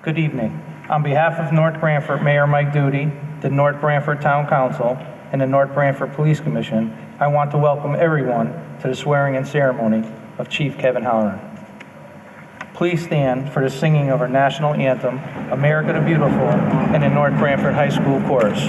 Good evening. On behalf of North Branford Mayor Mike Duty, the North Branford Town Council, and the North Branford Police Commission, I want to welcome everyone to the swearing-in ceremony of Chief Kevin Halloran. Please stand for the singing of our national anthem, America the Beautiful, and the North Branford High School Chorus.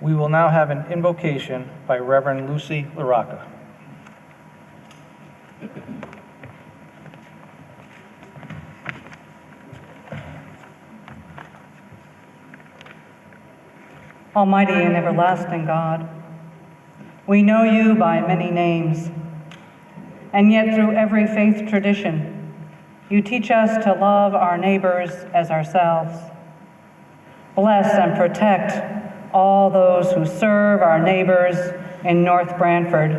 We will now have an invocation by Reverend Lucy LaRocca. Almighty and everlasting God, we know you by many names, and yet through every faith tradition, you teach us to love our neighbors as ourselves. Bless and protect all those who serve our neighbors in North Branford,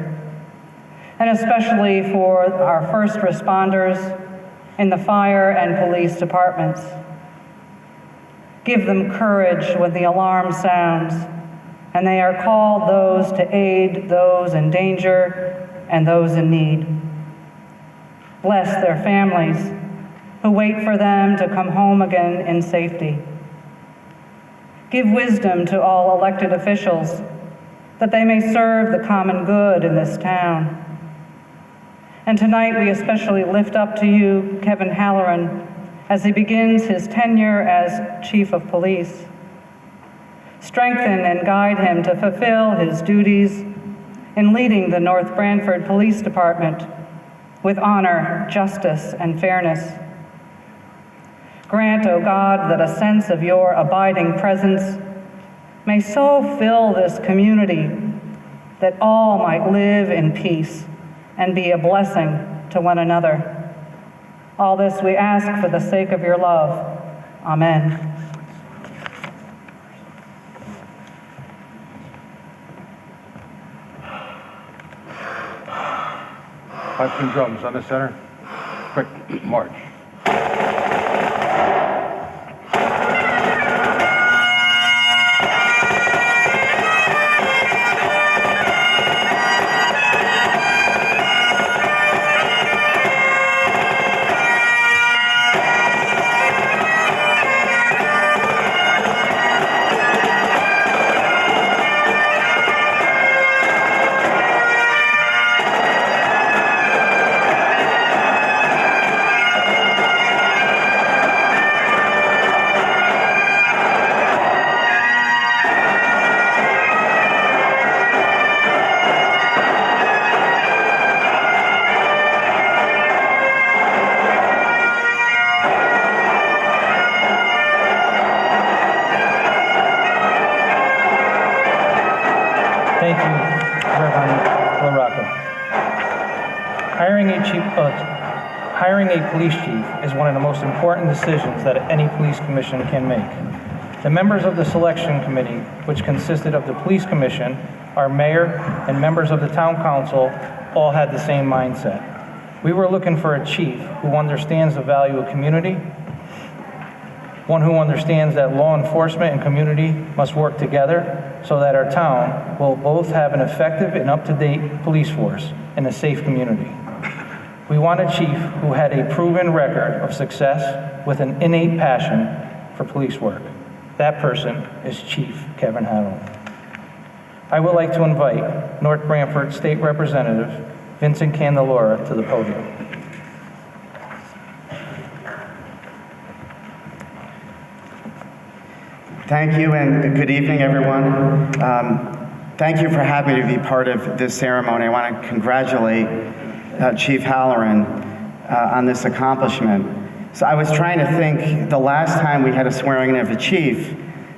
and especially for our first responders, in the fire and police departments. Give them courage when the alarm sounds and they are called those to aid those in danger and those in need. Bless their families who wait for them to come home again in safety. Give wisdom to all elected officials that they may serve the common good in this town. And tonight we especially lift up to you Kevin Halloran as he begins his tenure as Chief of Police. Strengthen and guide him to fulfill his duties in leading the North Branford Police Department with honor, justice, and fairness. Grant, O God, that a sense of your abiding presence may so fill this community that all might live in peace and be a blessing to one another. All this we ask for the sake of your love. Amen. Pipes and drums on the center. Quick march. Thank you, Reverend LaRocca. Hiring a police chief is one of the most important decisions that any police commission can make. The members of the selection committee, which consisted of the police commission, our mayor, and members of the town council, all had the same mindset. We were looking for a chief who understands the value of community, one who understands that law enforcement and community must work together so that our town will both have an effective and up-to-date police force and a safe community. We want a chief who had a proven record of success with an innate passion for police work. That person is Chief Kevin Halloran. I would like to invite North Branford State Representative Vincent Candelora to the podium. Thank you and good evening, everyone. Thank you for having me to be part of this ceremony. I want to congratulate Chief Halloran on this accomplishment. So I was trying to think, the last time we had a swearing in of a chief,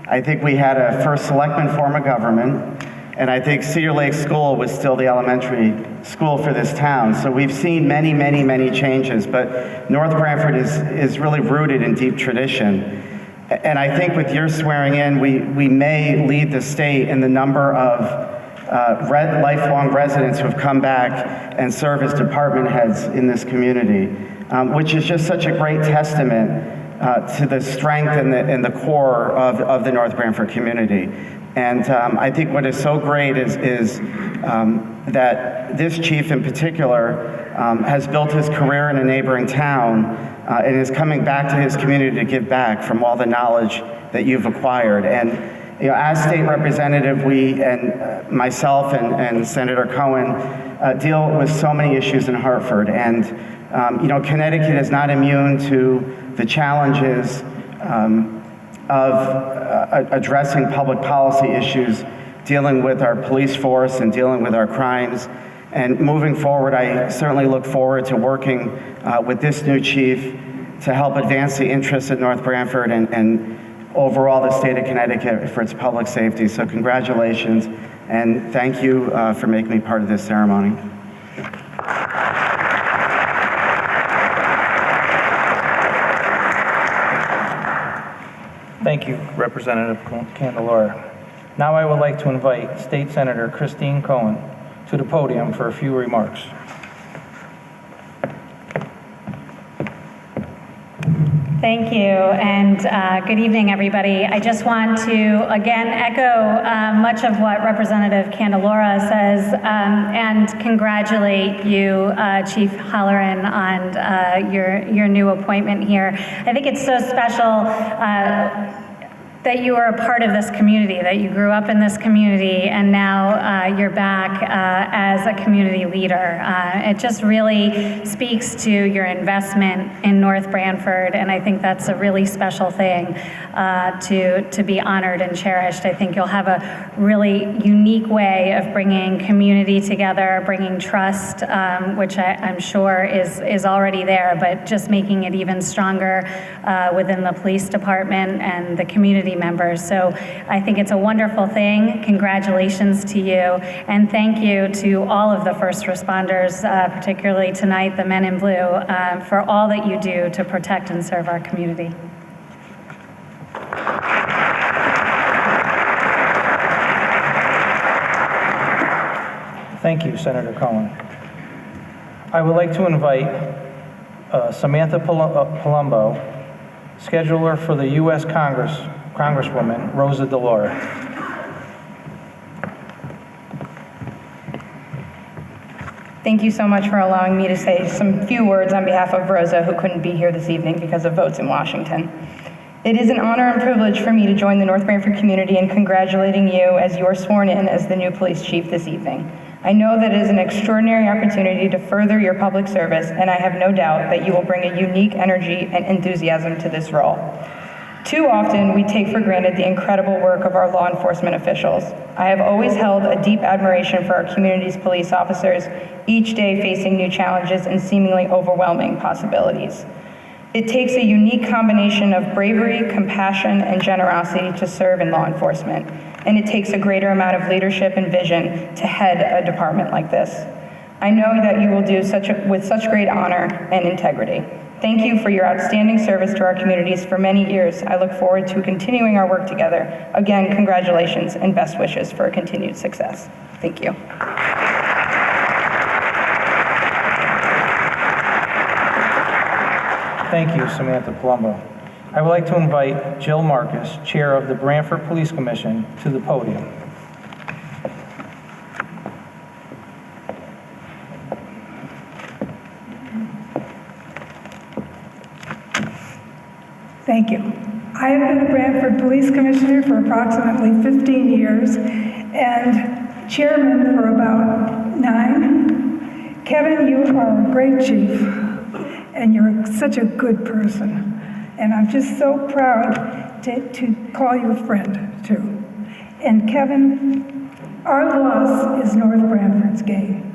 I think we had a first selectman form of government, and I think Cedar Lake School was still the elementary school for this town. So we've seen many, many, many changes, but North Branford is really rooted in deep tradition. And I think with your swearing in, we may lead the state in the number of lifelong residents who have come back and serve as department heads in this community, which is just such a great testament to the strength and the core of the North Branford community. And I think what is so great is that this chief in particular has built his career in a neighboring town and is coming back to his community to give back from all the knowledge that you've acquired. And you know, as state representative, we and myself and Senator Cohen deal with so many issues in Hartford. And you know, Connecticut is not immune to the challenges of addressing public policy issues, dealing with our police force and dealing with our crimes. And moving forward, I certainly look forward to working with this new chief to help advance the interests of North Branford and overall the state of Connecticut for its public safety. So congratulations, and thank you for making me part of this ceremony. Thank you, Representative Candelora. Now I would like to invite State Senator Christine Cohen to the podium for a few remarks. Thank you, and good evening, everybody. I just want to again echo much of what Representative Candelora says and congratulate you, Chief Halloran, on your new appointment here. I think it's so special that you are a part of this community, that you grew up in this community, and now you're back as a community leader. It just really speaks to your investment in North Branford, and I think that's a really special thing to be honored and cherished. I think you'll have a really unique way of bringing community together, bringing trust, which I'm sure is already there, but just making it even stronger within the police department and the community members. So I think it's a wonderful thing. Congratulations to you, and thank you to all of the first responders, particularly tonight, the men in blue, for all that you do to protect and serve our community. Thank you, Senator Cohen. I would like to invite Samantha Palumbo, scheduler for the U.S. Congresswoman Rosa DeLauro. Thank you so much for allowing me to say some few words on behalf of Rosa, who couldn't be here this evening because of votes in Washington. It is an honor and privilege for me to join the North Branford community in congratulating you as you are sworn in as the new police chief this evening. I know that it is an extraordinary opportunity to further your public service, and I have no doubt that you will bring a unique energy and enthusiasm to this role. Too often, we take for granted the incredible work of our law enforcement officials. I have always held a deep admiration for our community's police officers, each day facing new challenges and seemingly overwhelming possibilities. It takes a unique combination of bravery, compassion, and generosity to serve in law enforcement, and it takes a greater amount of leadership and vision to head a department like this. I know that you will do with such great honor and integrity. Thank you for your outstanding service to our communities for many years. I look forward to continuing our work together. Again, congratulations and best wishes for continued success. Thank you. Thank you, Samantha Palumbo. I would like to invite Jill Marcus, Chair of the Branford Police Commission, to the podium. Thank you. I have been a Branford Police Commissioner for approximately 15 years and chairman for about 9. Kevin, you are a great chief, and you're such a good person. And I'm just so proud to call you a friend, too. And Kevin, our loss is North Branford's gain.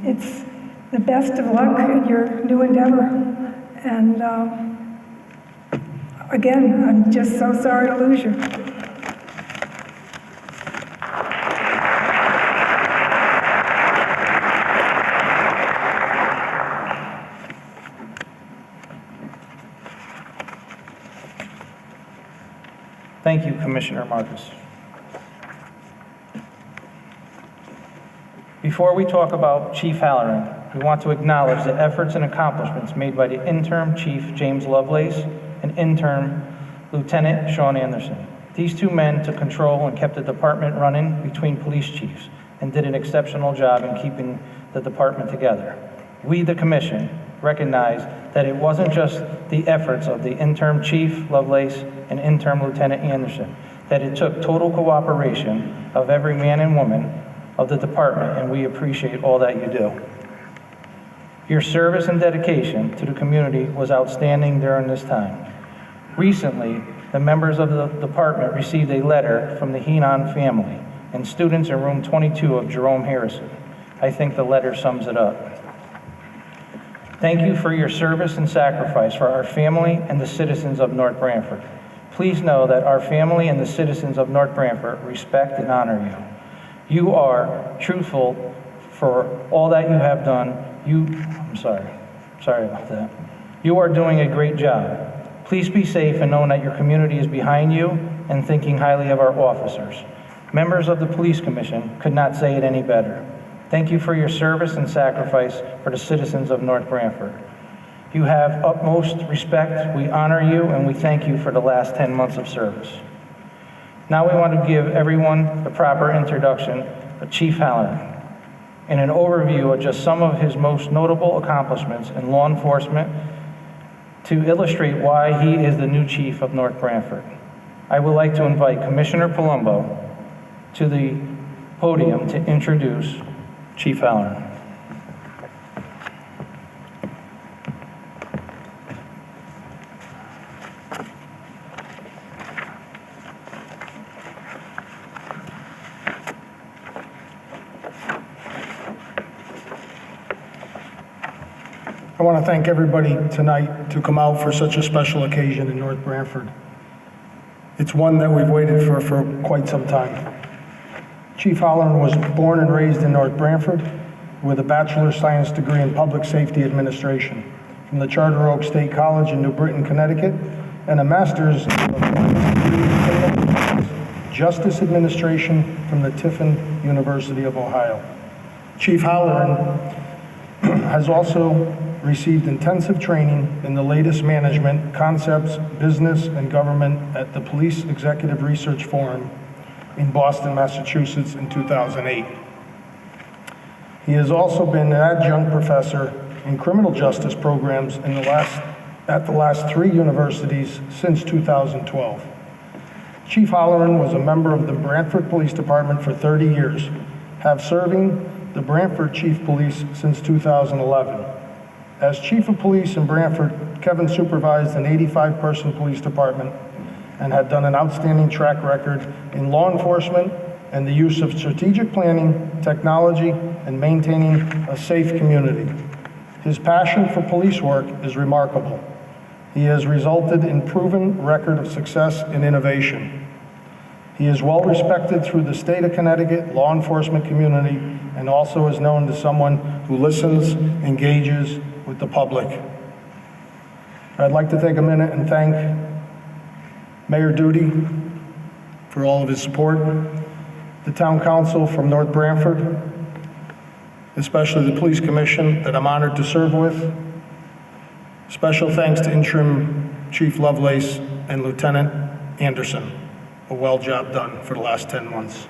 It's the best of luck in your new endeavor. And again, I'm just so sorry to lose you. Thank you, Commissioner Marcus. Before we talk about Chief Halloran, we want to acknowledge the efforts and accomplishments made by the interim Chief James Lovelace and interim Lieutenant Sean Anderson. These two men took control and kept the department running between police chiefs and did an exceptional job in keeping the department together. We, the Commission, recognize that it wasn't just the efforts of the interim Chief Lovelace and interim Lieutenant Anderson, that it took total cooperation of every man and woman of the department, and we appreciate all that you do. Your service and dedication to the community was outstanding during this time. Recently, the members of the department received a letter from the Heenan family and students in room 22 of Jerome Harrison. I think the letter sums it up. Thank you for your service and sacrifice for our family and the citizens of North Branford. Please know that our family and the citizens of North Branford respect and honor you. You are truthful for all that you have done. I'm sorry about that. You are doing a great job. Please be safe and know that your community is behind you and thinking highly of our officers. Members of the Police Commission could not say it any better. Thank you for your service and sacrifice for the citizens of North Branford. You have utmost respect. We honor you and we thank you for the last 10 months of service. Now we want to give everyone the proper introduction of Chief Halloran and an overview of just some of his most notable accomplishments in law enforcement to illustrate why he is the new chief of North Branford. I would like to invite Commissioner Palumbo to the podium to introduce Chief Halloran. I want to thank everybody tonight to come out for such a special occasion in North Branford. It's one that we've waited for quite some time. Chief Halloran was born and raised in North Branford with a Bachelor of Science degree in Public Safety Administration from the Charter Oak State College in New Britain, Connecticut, and a Master's of Justice Administration from the Tiffin University of Ohio. Chief Halloran has also received intensive training in the latest management, concepts, business, and government at the Police Executive Research Forum in Boston, Massachusetts in 2008. He has also been an adjunct professor in criminal justice programs at the last 3 universities since 2012. Chief Halloran was a member of the Branford Police Department for 30 years, serving the Branford Chief Police since 2011. As Chief of Police in Branford, Kevin supervised an 85-person police department and had done an outstanding track record in law enforcement and the use of strategic planning, technology, and maintaining a safe community. His passion for police work is remarkable. He has resulted in proven record of success and innovation. He is well respected through the state of Connecticut law enforcement community and also is known as someone who listens, engages with the public. I'd like to take a minute and thank Mayor Duty for all of his support, the Town Council from North Branford, especially the Police Commission that I'm honored to serve with. Special thanks to Interim Chief Lovelace and Lieutenant Anderson. A well job done for the last 10 months.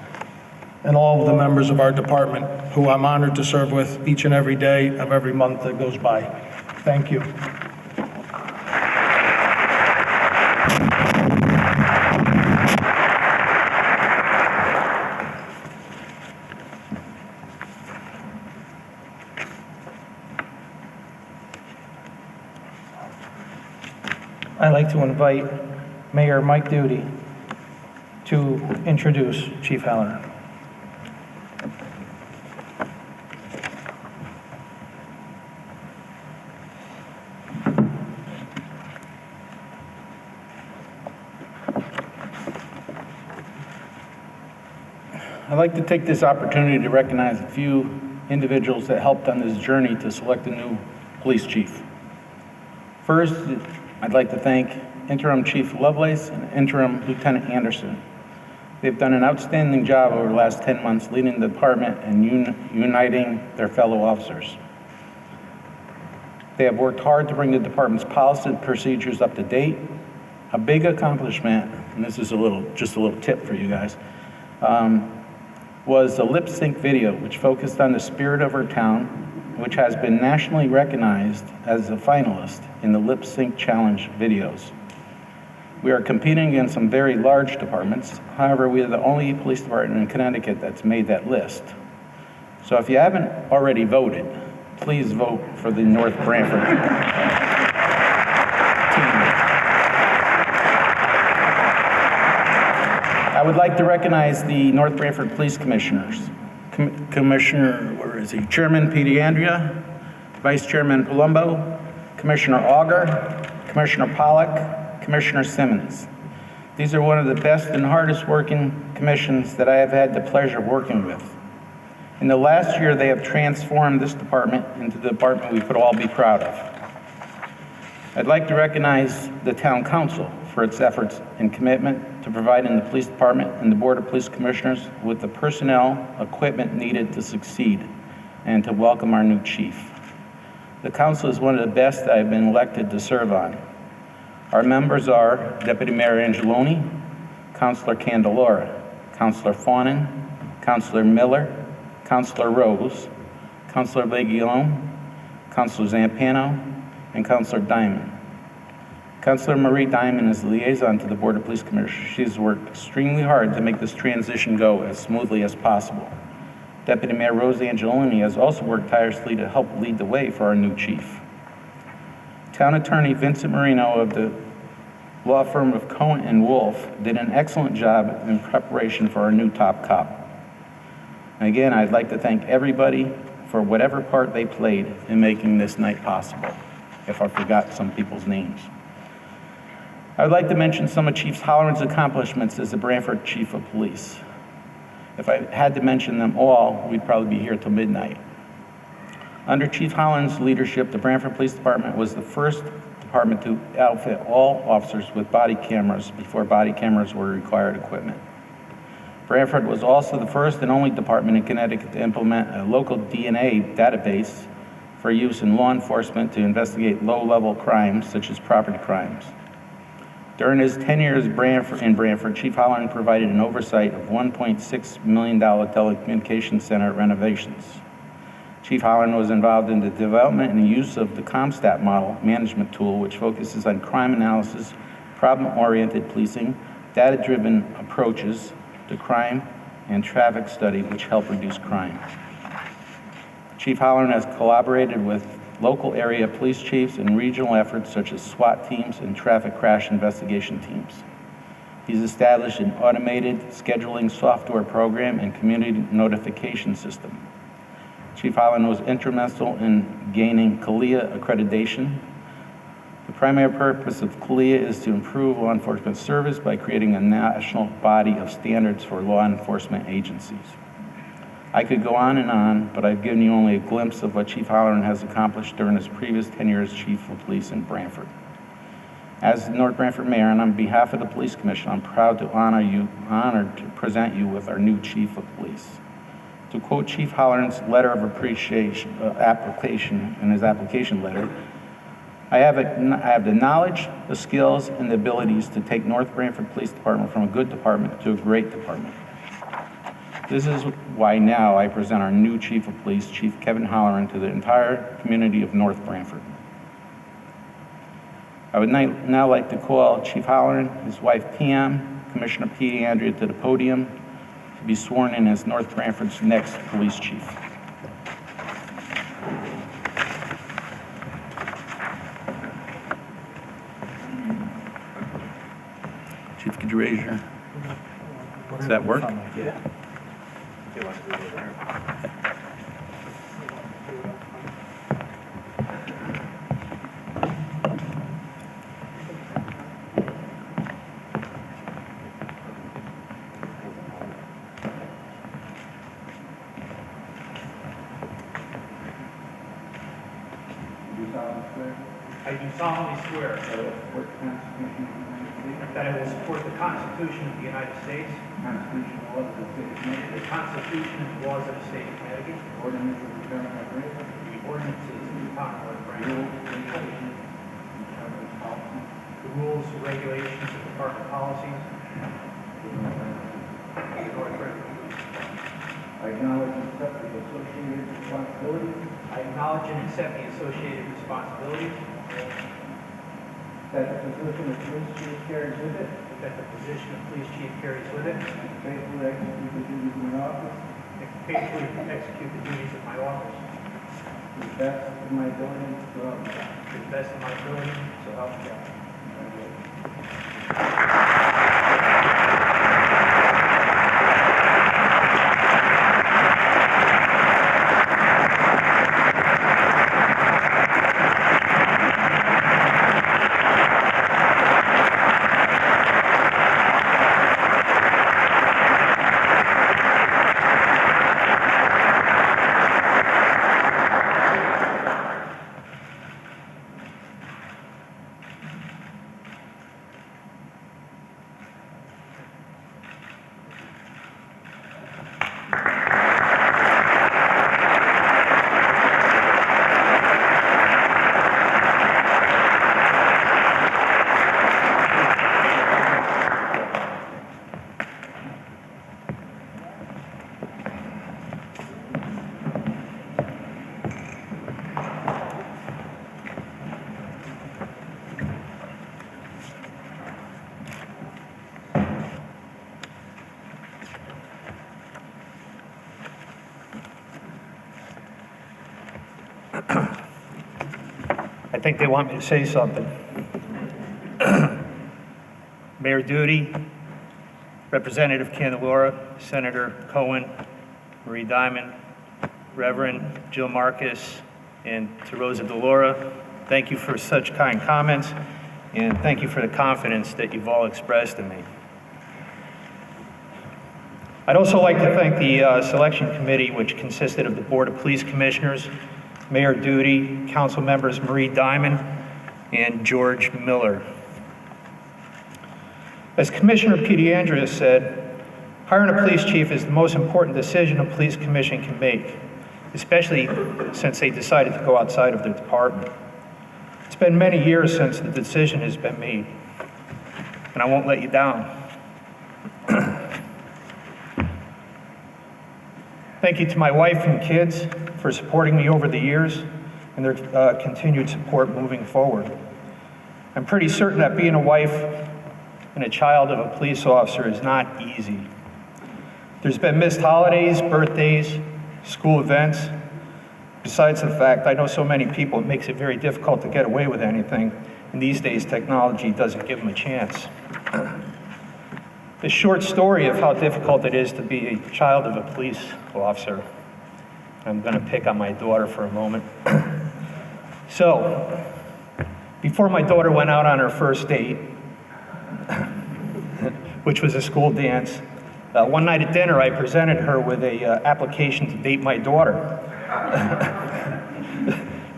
And all of the members of our department who I'm honored to serve with each and every day of every month that goes by. Thank you. I'd like to invite Mayor Mike Duty to introduce Chief Halloran. I'd like to take this opportunity to recognize a few individuals that helped on this journey to select a new police chief. First, I'd like to thank Interim Chief Lovelace and Interim Lieutenant Anderson. They've done an outstanding job over the last 10 months leading the department and uniting their fellow officers. They have worked hard to bring the department's policy and procedures up to date. A big accomplishment, and this is just a little tip for you guys, was the lip sync video, which focused on the spirit of our town, which has been nationally recognized as a finalist in the Lip Sync Challenge videos. We are competing against some very large departments. However, we are the only police department in Connecticut that's made that list. So if you haven't already voted, please vote for the North Branford team. I would like to recognize the North Branford Police Commissioners. Chairman Pete Andrea, Vice Chairman Palumbo, Commissioner Auger, Commissioner Pollack, Commissioner Simmons. These are one of the best and hardest working commissions that I have had the pleasure of working with. In the last year, they have transformed this department into the department we could all be proud of. I'd like to recognize the Town Council for its efforts and commitment to providing the Police Department and the Board of Police Commissioners with the personnel, equipment needed to succeed, and to welcome our new chief. The council is one of the best that I've been elected to serve on. Our members are Deputy Mayor Angeloni, Councilor Candelora, Councilor Fawnin, Councilor Miller, Councilor Rose, Councilor Leguilon, Councilor Zampano, and Councilor Diamond. Councilor Marie Diamond is the liaison to the Board of Police Commissioners. She has worked extremely hard to make this transition go as smoothly as possible. Deputy Mayor Rose Angeloni has also worked tirelessly to help lead the way for our new chief. Town Attorney Vincent Marino of the law firm of Cohen and Wolf did an excellent job in preparation for our new top cop. And again, I'd like to thank everybody for whatever part they played in making this night possible, if I forgot some people's names. I would like to mention some of Chief Halloran's accomplishments as the Branford Chief of Police. If I had to mention them all, we'd probably be here till midnight. Under Chief Halloran's leadership, the Branford Police Department was the first department to outfit all officers with body cameras before body cameras were required equipment. Branford was also the first and only department in Connecticut to implement a local DNA database for use in law enforcement to investigate low-level crimes such as property crimes. During his 10 years in Branford, Chief Halloran provided an oversight of $1.6 million telecommunications center renovations. Chief Halloran was involved in the development and use of the ComStat model management tool, which focuses on crime analysis, problem-oriented policing, data-driven approaches to crime, and traffic study, which help reduce crime. Chief Halloran has collaborated with local area police chiefs and regional efforts such as SWAT teams and traffic crash investigation teams. He's established an automated scheduling software program and community notification system. Chief Halloran was instrumental in gaining CALIA accreditation. The primary purpose of CALIA is to improve law enforcement service by creating a national body of standards for law enforcement agencies. I could go on, but I've given you only a glimpse of what Chief Halloran has accomplished during his previous 10 years as Chief of Police in Branford. As the North Branford Mayor, and on behalf of the Police Commission, I'm proud to honored to present you with our new Chief of Police. To quote Chief Halloran's letter of appreciation, application, in his application letter, I have the knowledge, the skills, and the abilities to take North Branford Police Department from a good department to a great department. This is why now I present our new Chief of Police, Chief Kevin Halloran, to the entire community of North Branford. I would now like to call Chief Halloran, his wife PM, Commissioner P. Andrea to the podium to be sworn in as North Branford's next police chief. Chief, could you raise your... Does that work? Yeah. I do solemnly swear that I will support the Constitution of the United States, the Constitution and laws of the State of Connecticut, the ordinances of the Commonwealth of Branford, the rules, regulations, and department policies of North Branford. I acknowledge and accept the associated responsibilities I acknowledge and accept the associated responsibilities that the position of police chief carries with it, that the position of police chief carries with it, and faithfully execute the duties of my office and faithfully execute the duties of my office to the best of my ability, so help me God. to the best of my ability, so help me God. think they want me to say something. Mayor Duty, Representative Candelora, Senator Cohen, Marie Diamond, Reverend Jill Marcus, and to Rosa DeLaura, thank you for such kind comments, and thank you for the confidence that you've all expressed in me. I'd also like to thank the selection committee, which consisted of the Board of Police Commissioners, Mayor Duty, Council members Marie Diamond, and George Miller. As Commissioner Pediandria said, hiring a police chief is the most important decision a police commission can make, especially since they decided to go outside of their department. It's been many years since the decision has been made, and I won't let you down. Thank you to my wife and kids for supporting me over the years and their continued support moving forward. I'm pretty certain that being a wife and a child of a police officer is not easy. There's been missed holidays, birthdays, school events. Besides the fact I know so many people, it makes it very difficult to get away with anything, and these days technology doesn't give them a chance. A short story of how difficult it is to be a child of a police officer. I'm going to pick on my daughter for a moment. So, before my daughter went out on her first date, which was a school dance, one night at dinner I presented her with a application to date my daughter.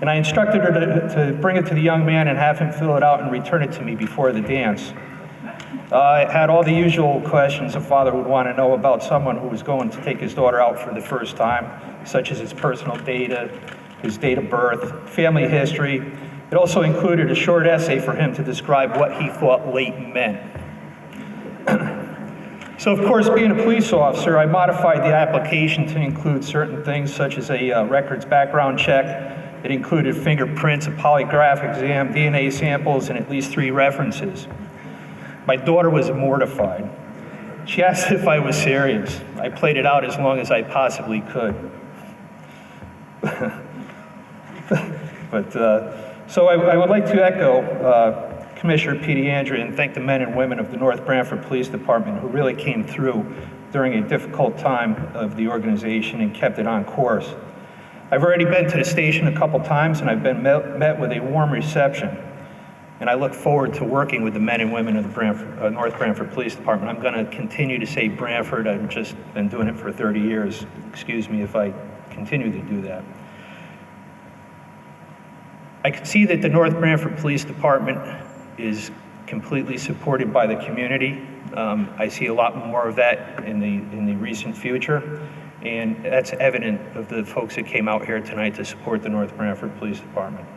And I instructed her to bring it to the young man and have him fill it out and return it to me before the dance. It had all the usual questions a father would want to know about someone who was going to take his daughter out for the first time, such as his personal data, his date of birth, family history. It also included a short essay for him to describe what he thought late meant. So, of course, being a police officer, I modified the application to include certain things such as a records background check. It included fingerprints, a polygraph exam, DNA samples, and at least 3 references. My daughter was mortified. She asked if I was serious. I played it out as long as I possibly could. So I would like to echo Commissioner Pediandria and thank the men and women of the North Branford Police Department who really came through during a difficult time of the organization and kept it on course. I've already been to the station a couple times and I've been met with a warm reception. And I look forward to working with the men and women of the North Branford Police Department. I'm going to continue to say Branford. I've just been doing it for 30 years. Excuse me if I continue to do that. I can see that the North Branford Police Department is completely supported by the community. I see a lot more of that in the recent future. And that's evident of the folks that came out here tonight to support the North Branford Police Department.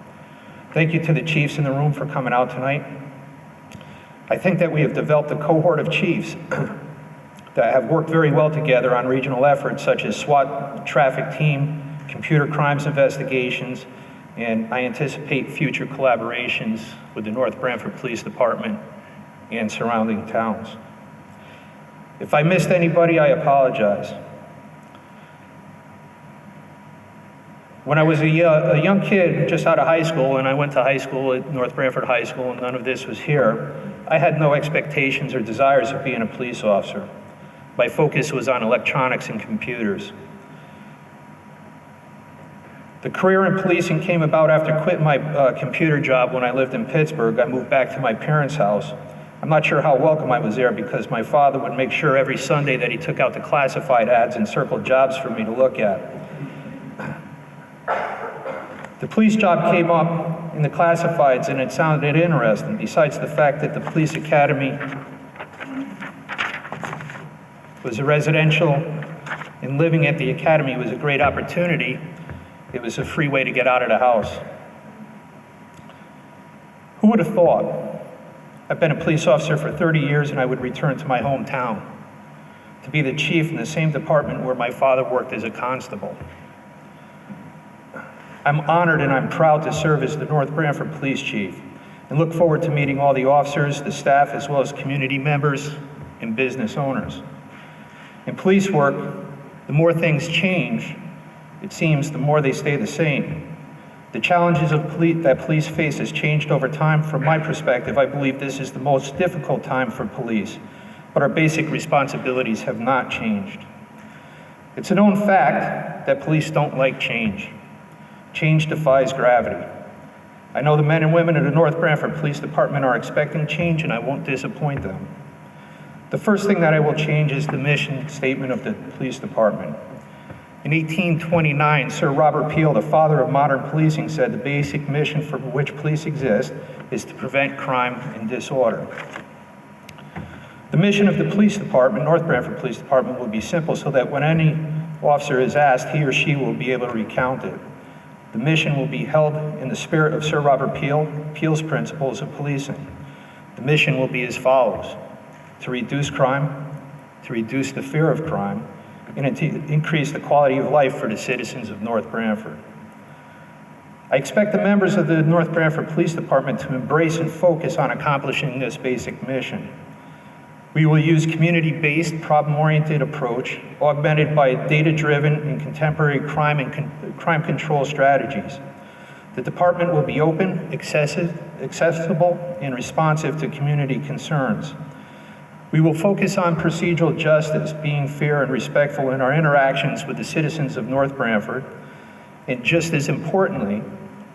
Thank you to the chiefs in the room for coming out tonight. I think that we have developed a cohort of chiefs that have worked very well together on regional efforts such as SWAT traffic team, computer crimes investigations, and I anticipate future collaborations with the North Branford Police Department and surrounding towns. If I missed anybody, I apologize. When I was a young kid, just out of high school, and I went to high school at North Branford High School, and none of this was here, I had no expectations or desires of being a police officer. My focus was on electronics and computers. The career in policing came about after quitting my computer job when I lived in Pittsburgh. I moved back to my parents' house. I'm not sure how welcome I was there because my father would make sure every Sunday that he took out the classified ads and circled jobs for me to look at. The police job came up in the classifieds and it sounded interesting. Besides the fact that the police academy was a residential and living at the academy was a great opportunity, it was a free way to get out of the house. Who would have thought? I've been a police officer for 30 years and I would return to my hometown to be the chief in the same department where my father worked as a constable. I'm honored and I'm proud to serve as the North Branford Police Chief and look forward to meeting all the officers, the staff, as well as community members and business owners. In police work, the more things change, it seems the more they stay the same. The challenges that police face has changed over time. From my perspective, I believe this is the most difficult time for police, but our basic responsibilities have not changed. It's a known fact that police don't like change. Change defies gravity. I know the men and women of the North Branford Police Department are expecting change, and I won't disappoint them. The first thing that I will change is the mission statement of the police department. In 1829, Sir Robert Peel, the father of modern policing, said the basic mission for which police exist is to prevent crime and disorder. The mission of the police department, North Branford Police Department, will be simple so that when any officer is asked, he or she will be able to recount it. The mission will be held in the spirit of Sir Robert Peel's principles of policing. The mission will be as follows: to reduce crime, to reduce the fear of crime, and to increase the quality of life for the citizens of North Branford. I expect the members of the North Branford Police Department to embrace and focus on accomplishing this basic mission. We will use community-based, problem-oriented approach, augmented by data-driven and contemporary crime and crime control strategies. The department will be open, accessible, and responsive to community concerns. We will focus on procedural justice, being fair and respectful in our interactions with the citizens of North Branford, and just as importantly,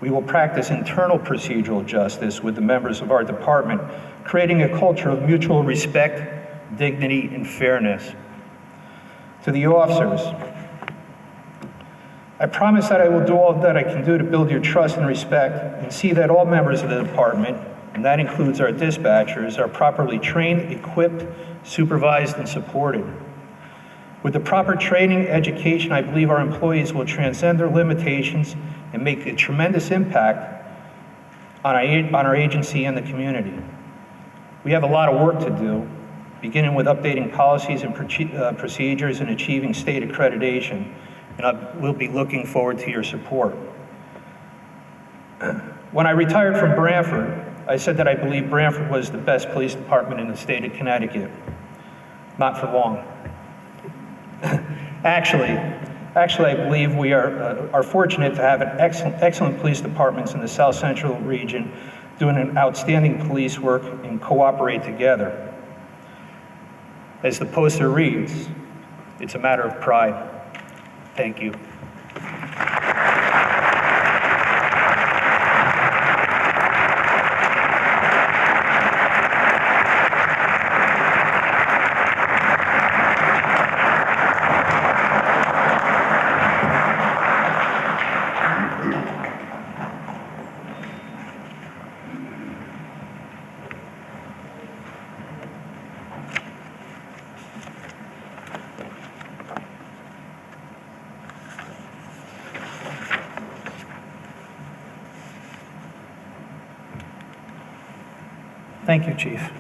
we will practice internal procedural justice with the members of our department, creating a culture of mutual respect, dignity, and fairness. To the officers, I promise that I will do all that I can do to build your trust and respect and see that all members of the department, and that includes our dispatchers, are properly trained, equipped, supervised, and supported. With the proper training, education, I believe our employees will transcend their limitations and make a tremendous impact on our agency and the community. We have a lot of work to do, beginning with updating policies and procedures and achieving state accreditation, and I will be looking forward to your support. When I retired from Branford, I said that I believe Branford was the best police department in the state of Connecticut. Not for long. Actually, I believe we are fortunate to have an excellent police departments in the South Central region doing an outstanding police work and cooperate together. As the poster reads, it's a matter of pride. Thank you. Thank you, Chief.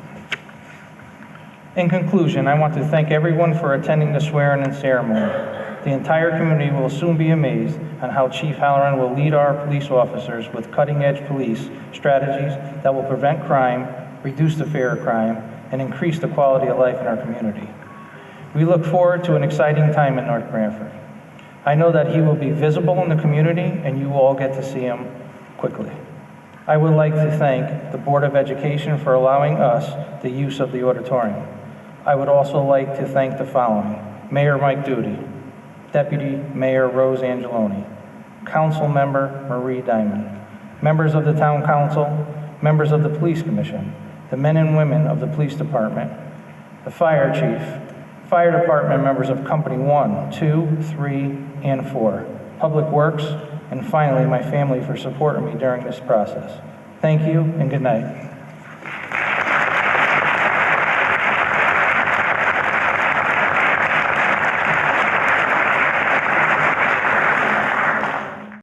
In conclusion, I want to thank everyone for attending the swearing-in ceremony. The entire community will soon be amazed on how Chief Halloran will lead our police officers with cutting-edge police strategies that will prevent crime, reduce the fear of crime, and increase the quality of life in our community. We look forward to an exciting time in North Branford. I know that he will be visible in the community, and you will all get to see him quickly. I would like to thank the Board of Education for allowing us the use of the auditorium. I would also like to thank the following: Mayor Mike Duty, Deputy Mayor Rose Angeloni, Council Member Marie Diamond, members of the Town Council, members of the Police Commission, the men and women of the Police Department, the Fire Chief, Fire Department members of Company 1, 2, 3, and 4, Public Works, and finally, my family for supporting me during this process. Thank you and good night.